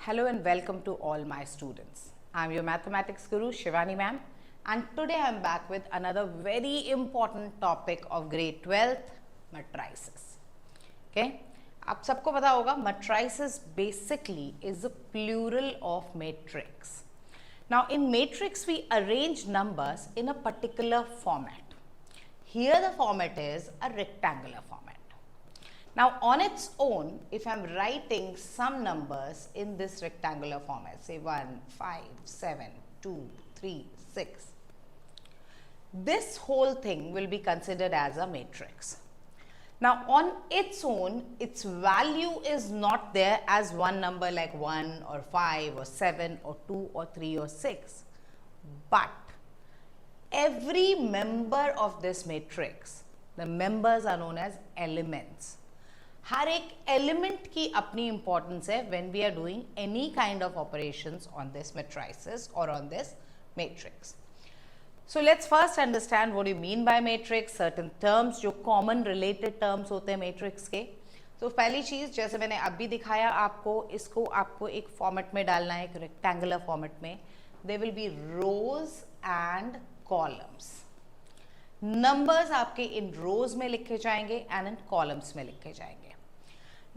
Hello and welcome to all my students. I'm your mathematics guru Shivani ma'am, and today I'm back with another very important topic of grade 12th, matrices. Okay, आप सबको पता होगा matrices basically is a plural of matrix. Now in matrix we arrange numbers in a particular format. Here the format is a rectangular format. Now on its own, if I am writing some numbers in this rectangular format, say 1, 5, 7, 2, 3, 6, this whole thing will be considered as a matrix. Now on its own, its value is not there as one number like 1 or 5 or 7 or 2 or 3 or 6, but every member of this matrix, the members are known as elements. हर एक element की अपनी importance है when we are doing any kind of operations on this matrices और on this matrix. So let's first understand what you mean by matrix, certain terms जो common related terms होते हैं matrix के. तो पहली चीज़, जैसे मैंने अभी दिखाया आपको, इसको आपको एक फॉर्मेट में डालना है, एक रेक्टेंगुलर फॉर्मेट में. There will be rows and columns. Numbers आपके इन रोज में लिखे जाएंगे एंड इन कॉलम्स में लिखे जाएंगे.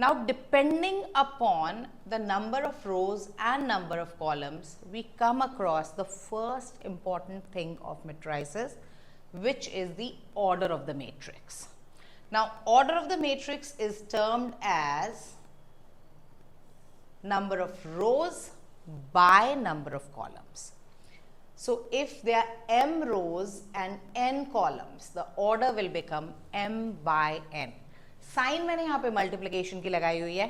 Now depending upon the number of rows and number of columns, we come across the first important thing of matrices, which is the order of the matrix. Now order of the matrix is termed as number of rows by number of columns. So if there are m rows and n columns, the order will become m by n. Sign मैंने यहाँ पे multiplication की लगाई हुई है,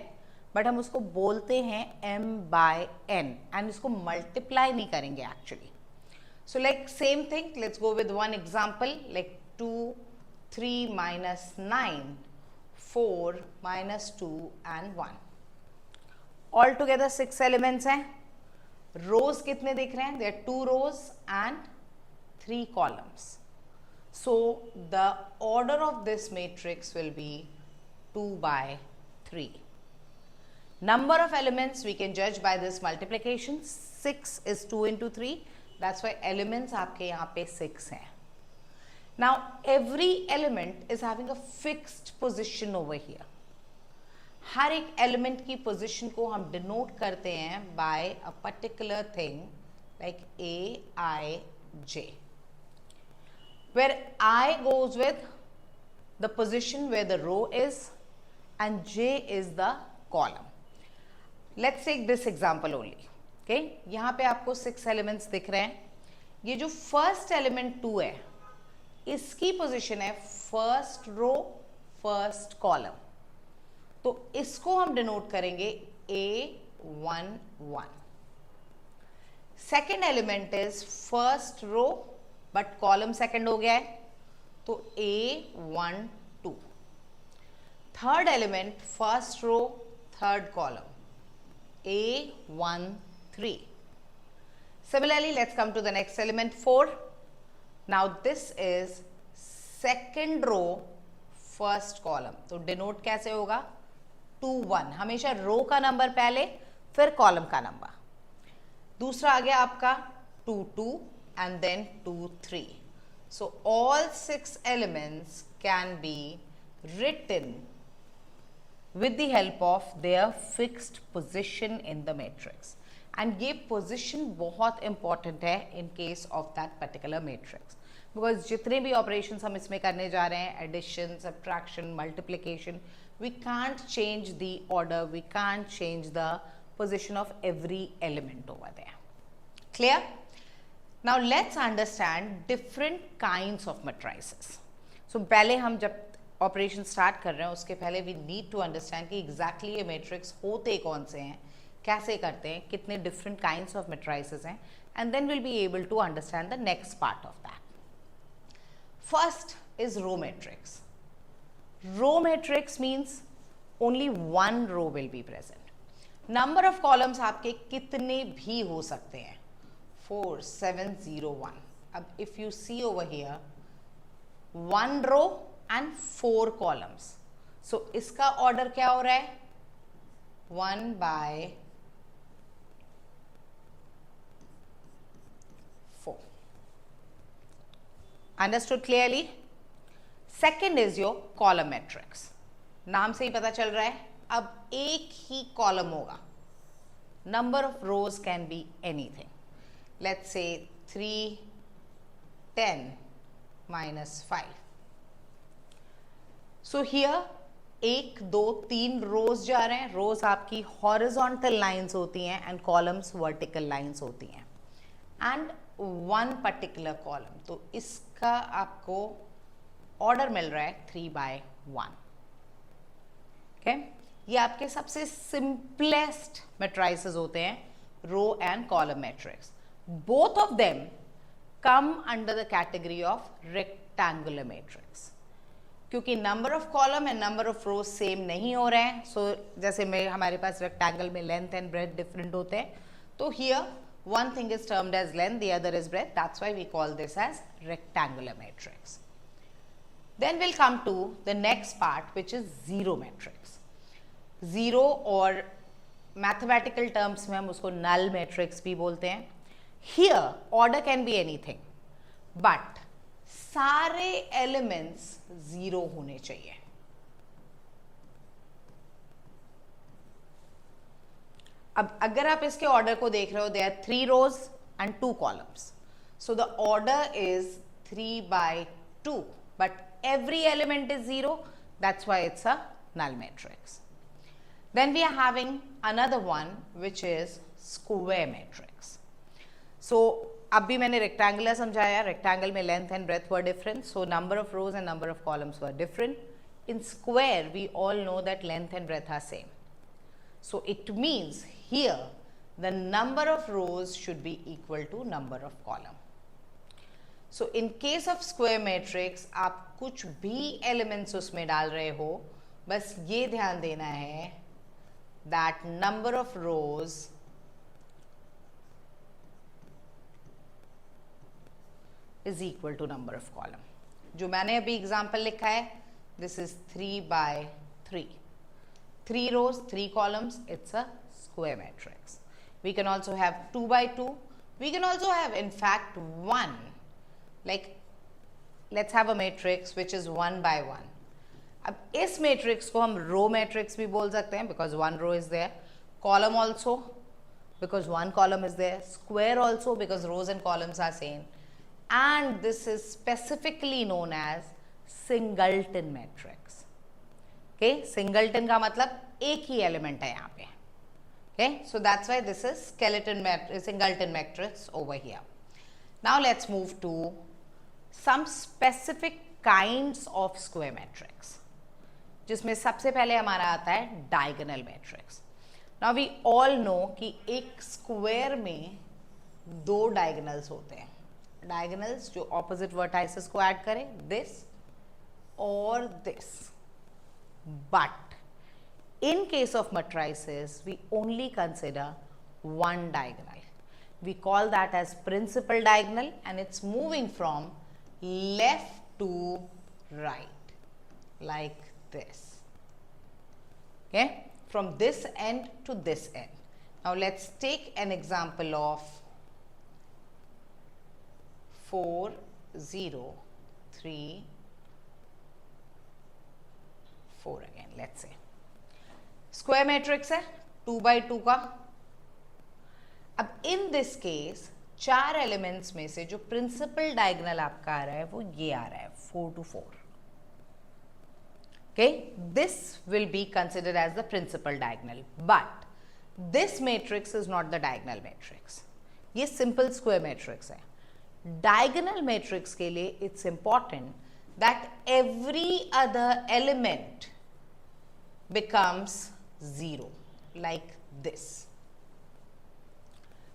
but हम उसको बोलते हैं m by n एंड इसको मल्टीप्लाई नहीं करेंगे actually. So like same thing, let's go with one example like 2, 3 minus 9, 4 minus 2 and 1. All together 6 elements हैं. रोज कितने दिख रहे हैं? There 2 rows and 3 columns. So the order of this matrix will be 2 by 3. Number of elements we can judge by this multiplication. 6 is 2 into 3. That's why elements आपके यहाँ पे 6 हैं. Now every element is having a fixed position over here. हर एक element की position को हम denote करते हैं by a particular thing like A, I, J, where I goes with the position where the row is and J is the column. Let's take this example only. Okay, यहाँ पे आपको 6 elements दिख रहे हैं. ये जो first element 2 है, इसकी position है first row, first column. तो इसको हम denote करेंगे A11. Second element is first row, but column second हो गया है, तो A12. Third element, first row, third column, A13. Similarly, let's come to the next element, 4. Now this is second row, first column. तो denote कैसे होगा? 2, 1. हमेशा row का number पहले, फिर column का नंबर. दूसरा आ गया आपका 2, 2 and then 2, 3. So all 6 elements can be written with the help of their fixed position in the matrix. And ये position बहुत important है in case of that particular matrix, because जितने भी operations हम इसमें करने जा रहे हैं, addition, subtraction, multiplication, we can't change the order, we can't change the position of every element over there. Clear? Now let's understand different kinds of matrices. So पहले हम जब ऑपरेशन स्टार्ट कर रहे हैं उसके पहले वी नीड टू अंडरस्टैंड कि exactly ये मैट्रिक्स होते कौन से हैं, कैसे करते हैं, कितने डिफरेंट काइंड्स ऑफ मैट्रिसेस हैं, and then will be able to understand the next part of that. First is row matrix. Row matrix means only one row will be present. Number of columns आपके कितने भी हो सकते हैं, 4, 7, 0, 1. अब if you see over here, 1 row and 4 columns. So इसका order क्या हो रहा है? 1 by understood clearly? Second is your column matrix. नाम से ही पता चल रहा है, अब एक ही कॉलम होगा. Number of rose can be anything. Let's say 3, 10 minus 5. So here 1, 2, 3 रोज जा रहे हैं. रोज आपकी हॉरिजॉन्टल लाइंस होती हैं एंड कॉलम्स वर्टिकल लाइंस होती हैं. एंड वन पर्टिकुलर कॉलम, तो इसका आपको ऑर्डर मिल रहा है 3/1. ओके, ये आपके सबसे सिंपलेस्ट मैट्रिसेस होते हैं, row and column matrix. Both of them come under the category of rectangular matrix. क्योंकि number of column and number of rows same नहीं हो रहे हैं. सो जैसे में हमारे पास रेक्टेंगल में लेंथ एंड ब्रेथ डिफरेंट होते हैं, तो here one thing is termed as length, the other is breadth. That's why we call this as rectangular matrix. Then we'll come to the next part, which is zero matrix. Zero और mathematical terms में हम उसको null matrix भी बोलते हैं. Here order can be anything, but सारे elements zero होने चाहिए. अब अगर आप इसके ऑर्डर को देख रहे हो, there are 3 rows and 2 columns, so the order is 3/2, but every element is 0, that's why it's a null matrix. Then we are having another one which is square matrix. So अभी मैंने rectangular समझाया, rectangle में length and breadth were different, so number of rows and number of columns were different. In square we all know that length and breadth are same, so it means here the number of rows should be equal to number of column. So in case of square matrix आप कुछ भी elements उसमें डाल रहे हो, बस ये ध्यान देना है that number of rows is equal to number of column. जो मैंने अभी example लिखा है, this is 3/3. 3 rows, 3 columns, it's a square matrix. We can also have 2/2. We can also have, in fact, 1. Like, let's have a matrix which is 1/1. अब इस matrix को हम row matrix भी बोल सकते हैं because 1 row is there. Column also because 1 column is there. Square also because rows and columns are same. And this is specifically known as singleton matrix. Okay, singleton का मतलब एक ही element है यहाँ पे. Okay, so that's why this is singleton matrix over here. Now let's move to some specific kinds of square matrix, जिसमें सबसे पहले हमारा आता है diagonal matrix. Now we all know कि एक square में 2 diagonals होते हैं. Diagonals जो opposite vertices को add करें, this or this. But in case of matrices, we only consider one diagonal. We call that as principal diagonal, and it's moving from left to right, like this. Okay, from this end to this end. Now let's take an example of 4, 0, 3, 4 again. Let's say square matrix है 2/2 का. अब in this case 4 elements में से जो principal diagonal आपका आ रहा है वो ये आ रहा है 4 to 4. Okay, this will be considered as the principal diagonal, but this matrix is not the diagonal matrix. ये simple square matrix है. Diagonal matrix के लिए it's important that every other element becomes 0, like this.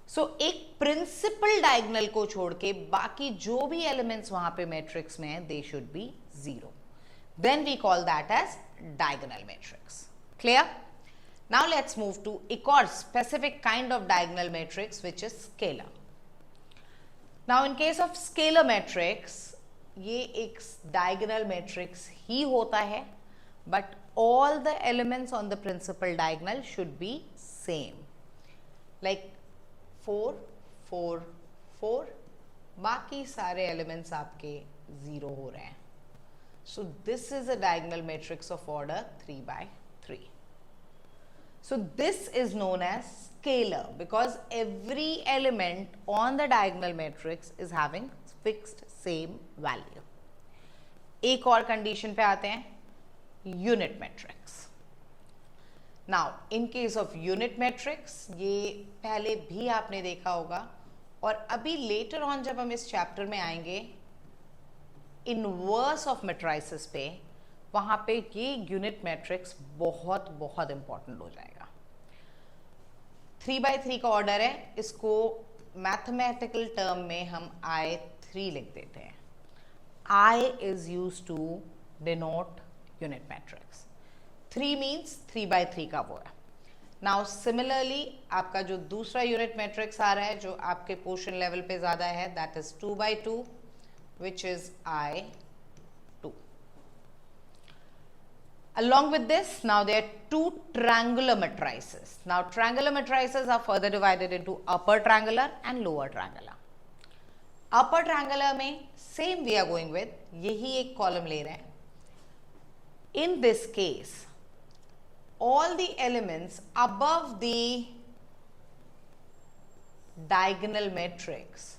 So एक principal diagonal को छोड़ के बाकी जो भी elements वहां पे matrix में हैं, they should be 0. Then we call that as diagonal matrix. Clear? Now let's move to एक और specific kind of diagonal matrix which is scalar. Now in case of scalar matrix, ये एक diagonal matrix ही होता है, but all the elements on the principal diagonal should be same, like 4, 4, 4. बाकी सारे elements आपके 0 हो रहे हैं. So this is a diagonal matrix of order 3 by 3. So this is known as scalar because every element on the diagonal matrix is having fixed same value. एक और condition पे आते हैं, unit matrix. Now in case of unit matrix, ये पहले भी आपने देखा होगा और अभी लेटर ऑन जब हम इस चैप्टर में आएंगे इनवर्स ऑफ मैट्रिसेस पे, वहां पे ये यूनिट मैट्रिक्स बहुत बहुत इंपॉर्टेंट हो जाएगा. 3 by 3 का ऑर्डर है, इसको मैथमेटिकल टर्म में हम I3 लिख देते हैं. I is used to denote unit matrix. 3 means 3 by 3 का वो है. Now similarly आपका जो दूसरा यूनिट मैट्रिक्स आ रहा है जो आपके पोर्शन लेवल पे ज्यादा है, that is 2 by 2 which is I2. Along with this, now there are two triangular matrices. Now triangular matrices are further divided into upper triangular and lower triangular. Upper triangular में same we are going with, यही एक column ले रहे हैं. In this case, all the elements above the diagonal matrix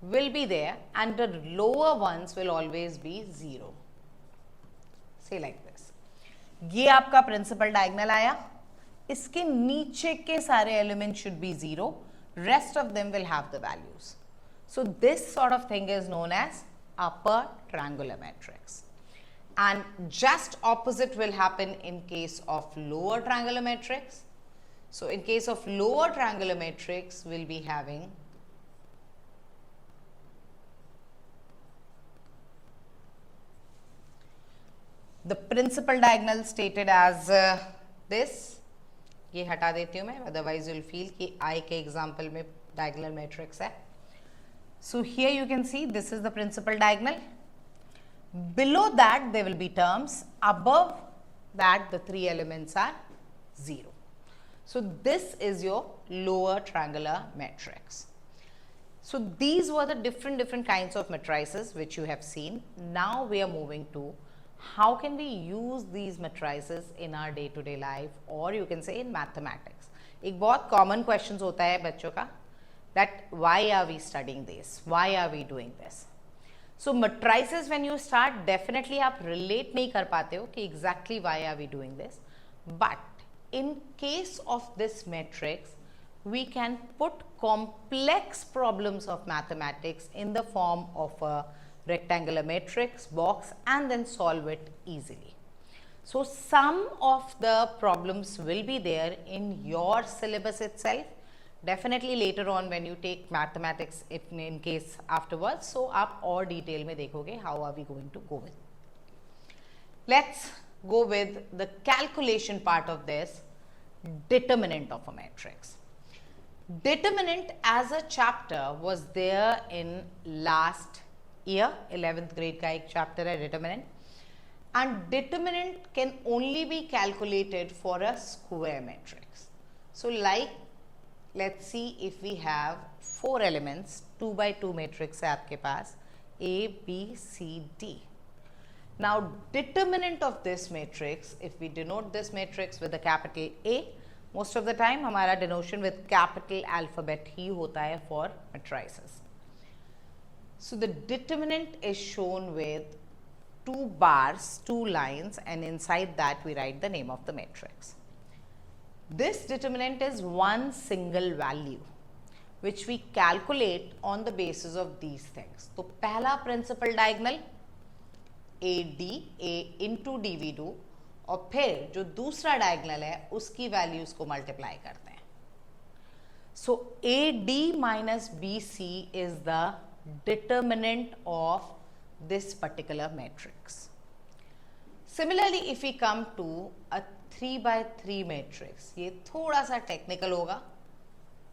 will be there and the lower ones will always be 0. Say like this. ये आपका principal diagonal आया, इसके नीचे के सारे elements should be 0, rest of them will have the values. So this sort of thing is known as upper triangular matrix. And just opposite will happen in case of lower triangular matrix. So in case of lower triangular matrix, we'll be having the principal diagonal stated as this. ये हटा देती हूँ मैं, otherwise you'll feel कि I के example में diagonal matrix है. So here you can see this is the principal diagonal. Below that there will be terms. Above that the three elements are 0. So this is your lower triangular matrix. So these were the different kinds of matrices which you have seen. Now we are moving to how can we use these matrices in our day to day life, or you can say in mathematics. एक बहुत common questions होता है बच्चों का, that why are we studying this, why are we doing this. So matrices when you start, definitely आप relate नहीं कर पाते हो कि exactly why are we doing this, but in case of this matrix we can put complex problems of mathematics in the form of a rectangular matrix box and then solve it easily. So some of the problems will be there in your syllabus itself, definitely later on when you take mathematics if in case afterwards. So आप और detail में देखोगे how are we going to go with. Let's go with the calculation part of this, determinant of a matrix. Determinant as a chapter was there in last year, 11th grade का एक chapter है determinant, and determinant can only be calculated for a square matrix. So like let's see if we have 4 elements, 2 by 2 matrix है आपके पास A, B, C, D. Now determinant of this matrix, if we denote this matrix with a capital A, most of the time हमारा denotion with capital alphabet ही होता है for matrices. So the determinant is shown with 2 bars, 2 lines, and inside that we write the name of the matrix. This determinant is one single value which we calculate on the basis of these things. तो पहला principal diagonal AD, A into D we do, और फिर जो दूसरा diagonal है उसकी values को multiply करते हैं. So AD minus BC is the determinant of this particular matrix. Similarly, if we come to a 3 by 3 matrix, ये थोड़ा सा technical होगा.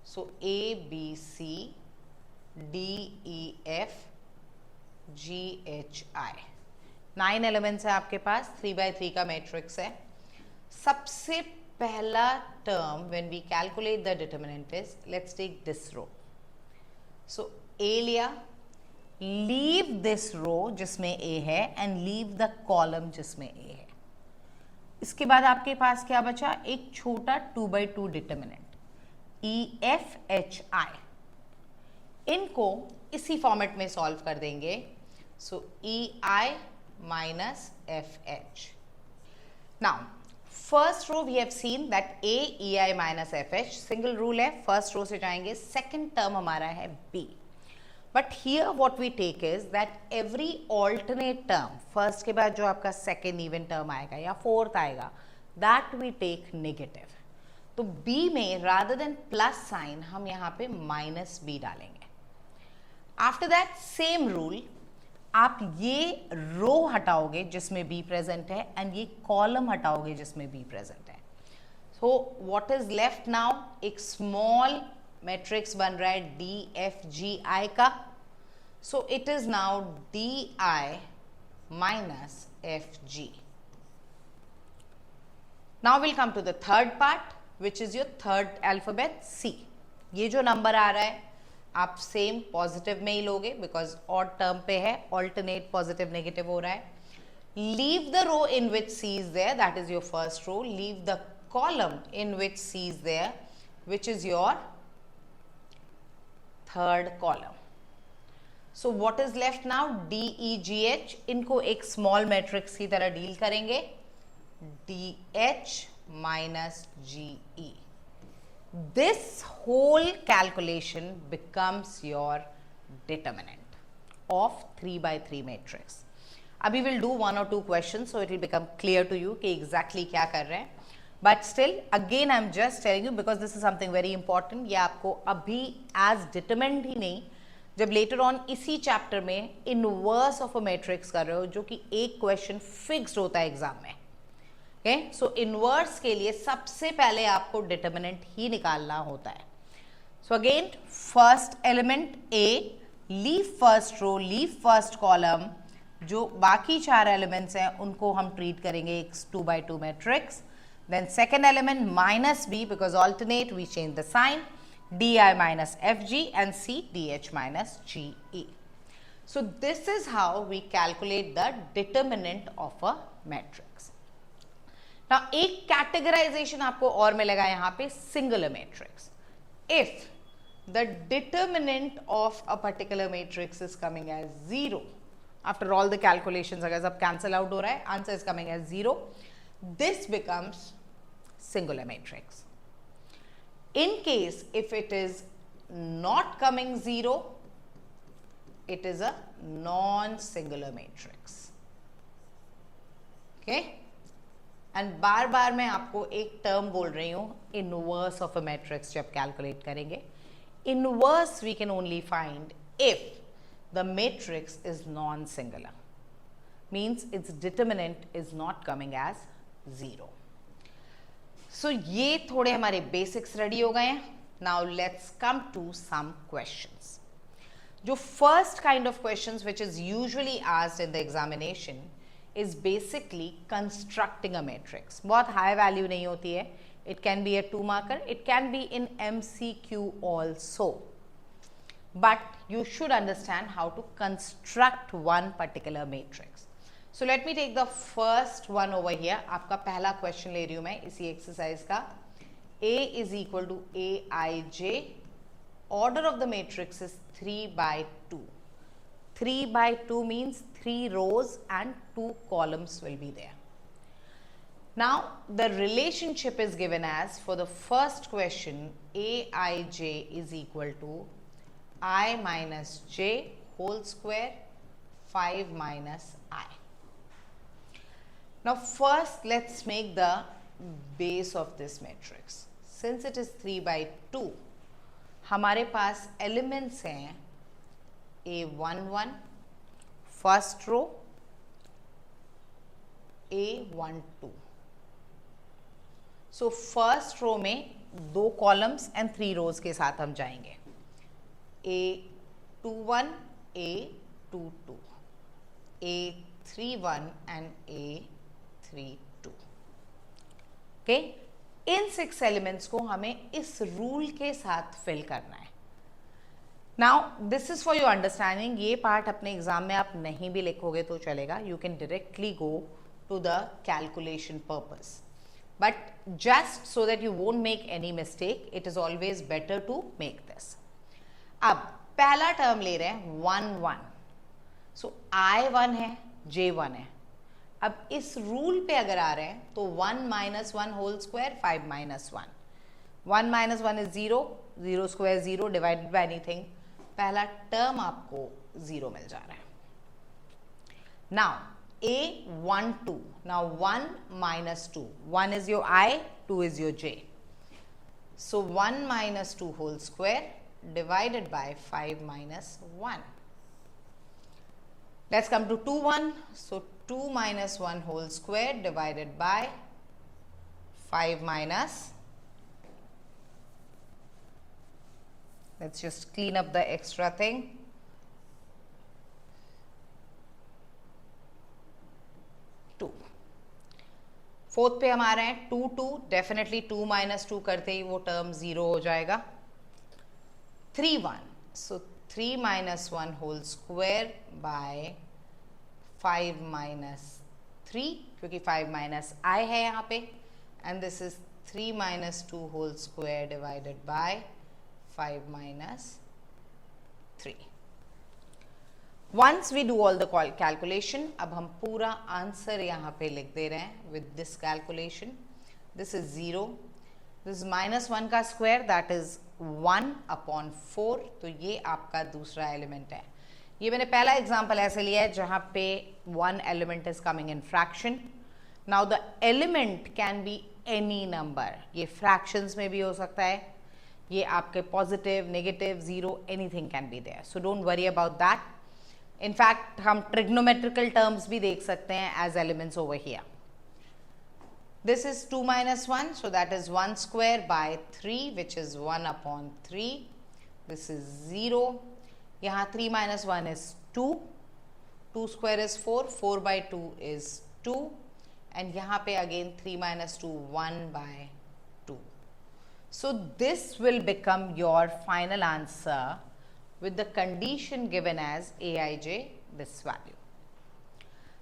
So A, B, C, D, E, F, G, H, I. 9 elements है आपके पास, 3 by 3 का matrix है. सबसे पहला term when we calculate the determinant is, let's take this row. So A लिया, लीव दिस रो जिसमें ए है एंड लीव द कॉलम जिसमें ए है। इसके बाद आपके पास क्या बचा, एक छोटा 2/2 determinant E F H I. इनको इसी फॉर्मेट में सॉल्व कर देंगे। So E I minus F H. Now first row we have seen that A E I minus F H single rule है, फर्स्ट रो से जाएंगे। सेकेंड टर्म हमारा है B, but here what we take is that every alternate term, first के बाद जो आपका second even term आएगा या फोर्थ आएगा, दैट वी टेक नेगेटिव। तो बी में रादर देन प्लस साइन हम यहाँ पे माइनस बी डालेंगे। आफ्टर दैट सेम रूल, आप ये रो हटाओगे जिसमें बी प्रेजेंट है एंड ये कॉलम हटाओगे जिसमें बी प्रेजेंट है। So what is left now, एक स्मॉल मैट्रिक्स बन रहा है डी एफ जी आई का। So it is now d i minus f g. Now will come to the third part which is your third alphabet C. ये जो number आ रहा है आप सेम पॉजिटिव में ही लोगे बिकॉज ऑड टर्म पे है, ऑल्टरनेट पॉजिटिव नेगेटिव हो रहा है। Leave the row in which c is there, that is your first row. Leave the column in which c is there, which is your third column. So what is left now, d e g h. इनको एक small matrix की तरह deal करेंगे, d h minus g e. This whole calculation becomes your determinant of 3/3 matrix. Abhi we'll do 1 or 2 questions, so it will become clear to you कि exactly क्या कर रहे हैं. But still, again I'm just telling you because this is something very important. ये आपको अभी as determinant ही नहीं, जब later on इसी chapter में inverse of a matrix कर रहे हो, जो कि एक question fixed होता है एग्जाम में. सो इनवर्स के लिए सबसे पहले आपको डिटर्मिनेंट ही निकालना होता है. So again first element A, leave first row, leave first column. जो बाकी चार एलिमेंट्स हैं उनको हम ट्रीट करेंगे एक 2/2 matrix. Then second element minus b because alternate we change the sign, d i minus f g and c d h minus g e. So this is how we calculate the determinant of a matrix. Now, एक categorization आपको और मिलेगा यहाँ पे, singular matrix. If the determinant of a particular matrix is coming as 0, after all the calculations अगर सब cancel out हो रहा है, answer is coming as 0, this becomes singular matrix. In case if it is not coming 0, it is a non singular matrix. Okay, and बार बार मैं आपको एक टर्म बोल रही हूं, इनवर्स ऑफ अ मैट्रिक्स जब कैलकुलेट करेंगे. Inverse we can only find if the matrix is non singular, means its determinant is not coming as 0. सो ये थोड़े हमारे बेसिक्स रेडी हो गए हैं. Now let's come to some questions. जो first kind of questions which is usually asked in the examination is basically constructing a matrix. बहुत high value नहीं होती है. It can be a 2 marker. It can be in MCQ also. But you should understand how to construct one particular matrix. So let me take the first one over here. आपका पहला question ले रही हूँ मैं इसी exercise का. A is equal to Aij. Order of the matrix is 3/2. 3/2 means 3 rows and 2 columns will be there. Now the relationship is given as, for the first question, Aij is equal to I minus j whole square 5 minus I. Now first let's make the base of this matrix. Since it is 3/2, हमारे पास elements हैं A11 first row, A12. So first row में 2 columns and 3 रोज के साथ हम जाएंगे. A21, A22, A31 and A32. Okay, in 6 elements को हमें इस रूल के साथ फिल करना है. Now this is for your understanding. ये पार्ट अपने एग्जाम में आप नहीं भी लिखोगे तो चलेगा. You can directly go to the calculation purpose, but just so that you won't make any mistake, it is always better to make this. अब पहला टर्म ले रहे हैं 1 1. सो I 1 है, J 1 है. अब इस रूल पे अगर आ रहे हैं तो 1 - 1 whole square 5 - 1. 1 - 1 is 0, 0 square 0 divided by anything. पहला टर्म आपको 0 मिल जा रहा है. Now A 1 2. Now 1 - 2. 1 is your I, 2 is your J. So 1 - 2 whole square divided by 5 - 1. Let's come to 2 1. So 2 - 1 whole square divided by 5 minus. Let's just clean up the extra thing. 2. Fourth पे हम आ रहे हैं 2 2. Definitely 2 - 2 करते ही वो term 0 हो जाएगा. 3 1. सो 3 - 1 whole square by 5 - 3, क्योंकि 5 - I है यहाँ पे. And this is 3 - 2 whole square divided by 5 - 3. Once we do all the calculation, अब हम पूरा आंसर यहाँ पे लिख दे रहे हैं with this calculation. This is 0. This is -1 का स्क्वायर, that is 1/4. तो ये आपका दूसरा एलिमेंट है. ये मैंने पहला एग्जाम्पल ऐसे लिया है जहाँ पे 1 element is coming in fraction. Now the element can be any number. ये फ्रैक्शंस में भी हो सकता है, ये आपके positive, negative, 0, anything can be there. So don't worry about that. In fact हम ट्रिग्नोमेट्रिकल टर्म्स भी देख सकते हैं as elements over here. This is 2 - 1, so that is 1 square by 3, which is 1/3. This is 0. यहाँ 3 - 1 is 2. 2 square is 4. 4/2 is 2. And यहाँ पे again 3 - 2, 1/2. So this will become your final answer with the condition given as Aij, this value.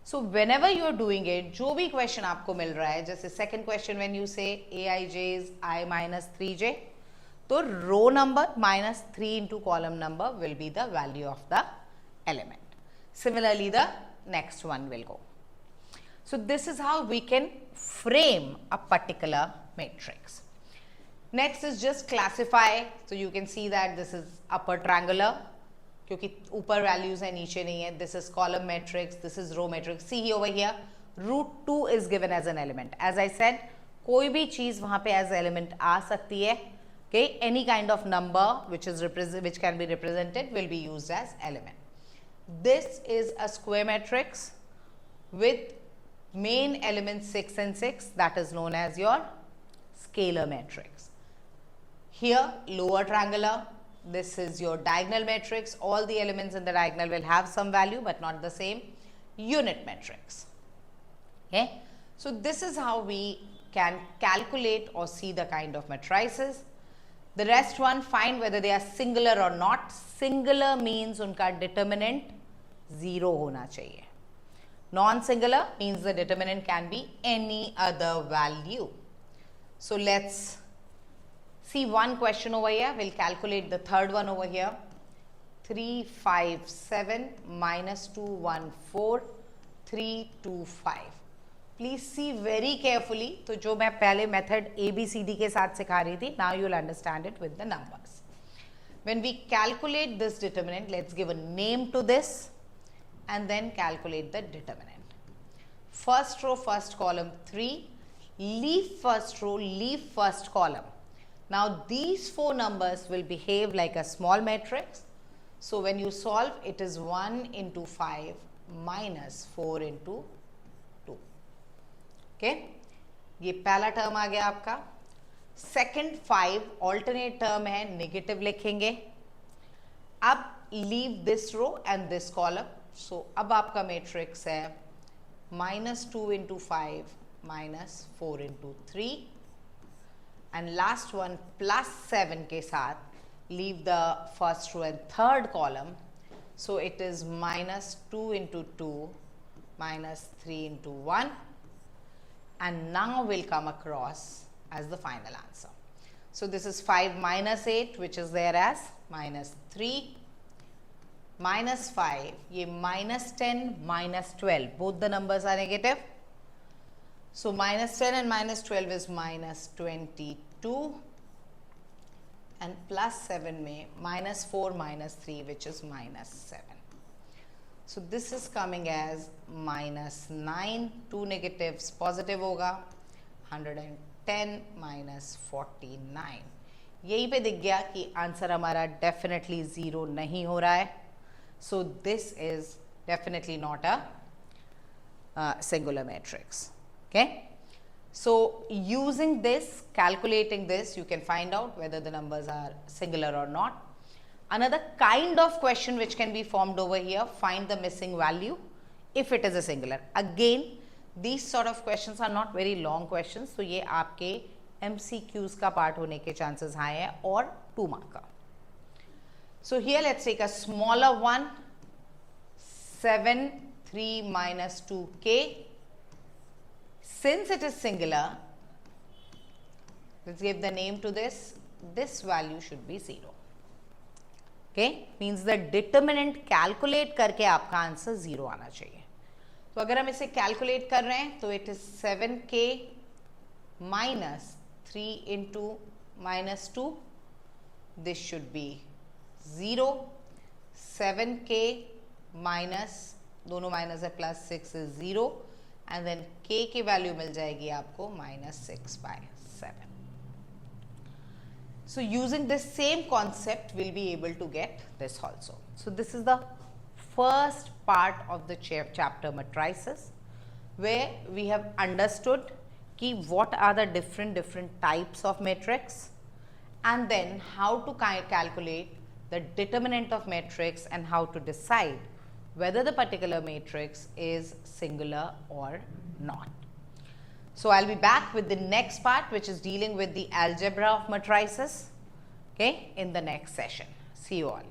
So whenever you are doing it, जो भी question आपको मिल रहा है, जैसे second question when you say Aij is I - 3j, तो row number minus 3 into column number will be the value of the element. Similarly, the next one will go. So this is how we can frame a particular matrix. Next is just classify. So you can see that this is upper triangular, क्योंकि ऊपर values है नीचे नहीं है. This is column matrix, this is row matrix. See over here, √2 is given as an element. As I said, कोई भी चीज वहां पे as element आ सकती है. Okay, any kind of number which can be represented will be used as element. This is a square matrix with main elements 6 and 6, that is known as your scalar matrix. Here lower triangular, this is your diagonal matrix. All the elements in the diagonal will have some value but not the same. Unit matrix. Okay, so this is how we can calculate or see the kind of matrices. The rest one, find whether they are singular or not. Singular means उनका determinant 0 होना चाहिए. Non-singular means the determinant can be any other value. So let's see one question over here. We'll calculate the third one over here. 357 minus 214 325. Please see very carefully. तो जो मैं पहले method ABCD के साथ सिखा रही थी, now you'll understand it with the numbers. When we calculate this determinant, let's give a name to this and then calculate the determinant. First row, first column 3. Leave first row, leave first column. Now these 4 numbers will behave like a small matrix. So when you solve, it is 1 into 5 minus 4 into 2. Okay, ये पहला term आ गया आपका. Second 5 alternate term है, negative लिखेंगे. अब leave this row and this column. So अब आपका मैट्रिक्स है -2 into 5 minus 4 into 3 and last one +7 के साथ leave the first row and third column. So it is minus 2 into 2 minus 3 into 1, and now will come across as the final answer. So this is 5 minus 8, which is there as minus 3 minus 5, ye minus 10 minus 12, both the numbers are negative. So minus 10 and minus 12 is minus 22, and plus 7 mein minus 4 minus 3, which is minus 7. So this is coming as minus 9, 2 negatives positive होगा, 110 minus 49. यही पे दिख गया कि answer हमारा definitely 0 नहीं हो रहा है. So this is definitely not a singular matrix. Okay. So using this, calculating this, you can find out whether the numbers are singular or not. Another kind of question which can be formed over here, find the missing value if it is a singular. Again, these sort of questions are not very long questions, so ये आपके MCQs का part होने के chances high है और 2 mark का. So here let's take a smaller one, 7 3 minus 2k. Since it is singular, let's give the name to this. This value should be 0. Okay, means the determinant calculate करके आपका answer 0 आना चाहिए. तो अगर हम इसे calculate कर रहे हैं तो it is 7k minus 3 into minus 2. This should be 0. 7k minus, दोनों माइनस है, plus 6 is 0, and then k की वैल्यू मिल जाएगी आपको minus 6 by 7. So using this same concept, we'll be able to get this also. So this is the first part of the chapter matrices, where we have understood कि what are the different types of matrix, and then how to calculate the determinant of matrix and how to decide whether the particular matrix is singular or not. So I'll be back with the next part, which is dealing with the algebra of matrices, okay, in the next session. See you all.